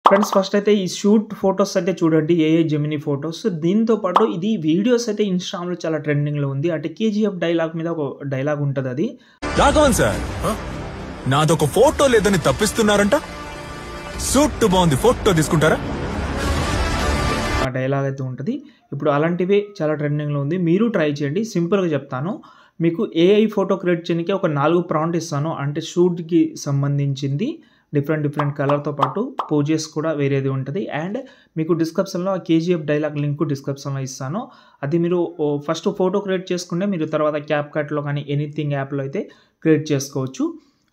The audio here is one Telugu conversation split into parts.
ఫ్రెండ్స్ ఫస్ట్ అయితే ఈ షూట్ ఫోటోస్ అయితే చూడండి ఏఐ జెమినీ ఫోటోస్. దీంతో పాటు ఇది వీడియోస్ అయితే ఇన్‌స్టాగ్రామ్‌లో చాలా ట్రెండింగ్‌లో ఉంది. అంటే కేజీఎఫ్ డైలాగ్ మీద ఒక డైలాగ్ ఉంటదది. రాఘవన్ సార్, నాదొక ఫోటో లేదని తప్పిస్తున్నారంట. సూట్ బాగుంది, ఫోటో తీసుకుంటారా? ఆ డైలాగ్ అయితే ఉంటది. ఇప్పుడు అలాంటివే చాలా ట్రెండింగ్‌లో ఉంది. మీరు ట్రై చేయండి. సింపుల్‌గా చెప్తాను. మీకు ఏఐ ఫోటో క్రియేట్ చేయనీకి ఒక 4 ప్రాంప్ట్ ఇస్తాను. అంటే షూట్‌కి సంబంధించింది డిఫరెంట్ కలర్‌తో పాటు పోజెస్ కూడా వేరేది ఉంటది. అండ్ మీకు డిస్క్రిప్షన్‌లో ఆ కేజీఎఫ్ డైలాగ్ లింక్ డిస్క్రిప్షన్‌లో ఇస్తాను. అది మీరు ఫస్ట్ ఫోటో క్రియేట్ చేసుకుంటే మీరు తర్వాత క్యాప్‌కట్‌లో కానీ ఎనీథింగ్ యాప్‌లో అయితే క్రియేట్ చేసుకోవచ్చు.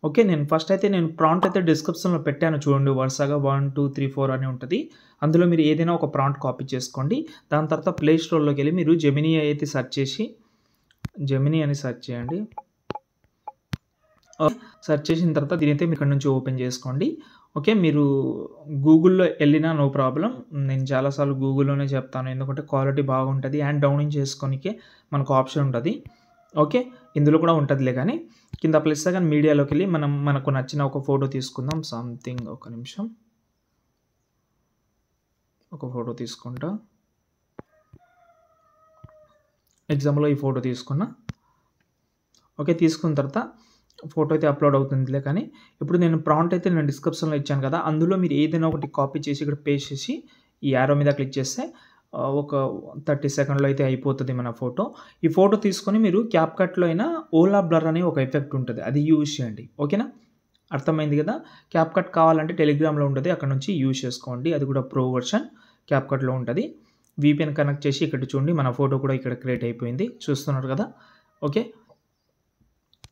ఓకే. నేను ఫస్ట్ అయితే ప్రాంప్ట్ అయితే డిస్క్రిప్షన్‌లో పెట్టాను చూడండి. వరుసగా 1, 2, 3, 4 అని ఉంటది. అందులో మీరు ఏదైనా ఒక ప్రాంప్ట్ కాపీ చేసుకోండి. దాని తర్వాత ప్లే స్టోర్‌లోకెళ్ళి మీరు జెమినీ అయితే సెర్చ్ చేసి జెమినీ అని సెర్చ్ చేయండి. సెర్చ్ చేసిన తర్వాత దీనైతే మీరు ఇక్కడ నుంచి ఓపెన్ చేసుకోండి. ఓకే. మీరు గూగుల్‌లో ఎళ్ళినా నో ప్రాబ్లమ్. నేను చాలా సార్లు గూగుల్‌లోనే చెప్తాను. ఎందుకంటే క్వాలిటీ బాగుంటది. అండ్ డౌన్లోడ్ చేసుకోనికే మనకు ఆప్షన్ ఉంటది. ఓకే. ఇందులో కూడా ఉంటదిలే గానీ కింద ప్లస్ సెకండ్ మీడియాలోకెళ్ళి మనకు నచ్చిన ఒక ఫోటో తీసుకుందాం. సంథింగ్ ఒక నిమిషం. ఒక ఫోటో తీసుకుంటా. ఎగ్జాంపుల్‌గా ఈ ఫోటో తీసుకున్నా. ఓకే. తీసుకున్న తర్వాత ఫోటో అయితే అప్‌లోడ్ అవుతుందిలే కానీ ఇప్పుడు ప్రాంప్ట్ అయితే డిస్క్రిప్షన్‌లో ఇచ్చాను కదా! అందులో మీరు ఏదైనా ఒకటి కాపీ చేసి ఇక్కడ పేస్ట్ చేసి ఈ యారో మీద క్లిక్ చేస్తే ఒక 30 సెకండ్‌లో అయితే అయిపోతది మన ఫోటో. ఈ ఫోటో తీసుకొని మీరు క్యాప్‌కట్‌లో అయినా ఓలా బ్లర్ అనే ఒక ఎఫెక్ట్ ఉంటది. అది యూజ్ చేయండి. ఓకేనా? అర్థమైంది కదా! క్యాప్‌కట్ కావాలంటే టెలిగ్రామ్‌లో ఉంటది. అక్కడ నుంచి యూజ్ చేసుకోండి. అది కూడా ప్రో వెర్షన్ క్యాప్‌కట్‌లో ఉంటది. వీపీఎన్ కనెక్ట్ చేసి ఇక్కడ చూడండి మన ఫోటో కూడా ఇక్కడ క్రియేట్ అయిపోయింది. చూస్తున్నారు కదా! ఓకే.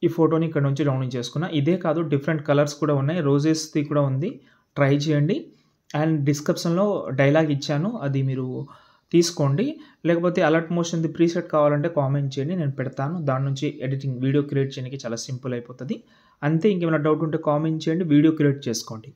ఈ ఫోటోని ఇక్కడ నుంచి డౌన్లోడ్ చేసుకున్నా. ఇదే కాదు డిఫరెంట్ కలర్స్ కూడా ఉన్నాయి. రోజెస్‌ది కూడా ఉంది. ట్రై చేయండి. అండ్ డిస్క్రిప్షన్‌లో డైలాగ్ ఇచ్చాను. అది మీరు తీసుకోండి. లేకపోతే అలర్ట్ మోషన్‌ది ప్రీసెట్ కావాలంటే కామెంట్ చేయండి. నేను పెడతాను. దాని నుంచి ఎడిటింగ్ వీడియో క్రియేట్ చేయడానికి చాలా సింపుల్ అయిపోతది. అంతే ఇంకేమైనా డౌట్ ఉంటే కామెంట్ చేయండి. వీడియో క్రియేట్ చేసుకోండి.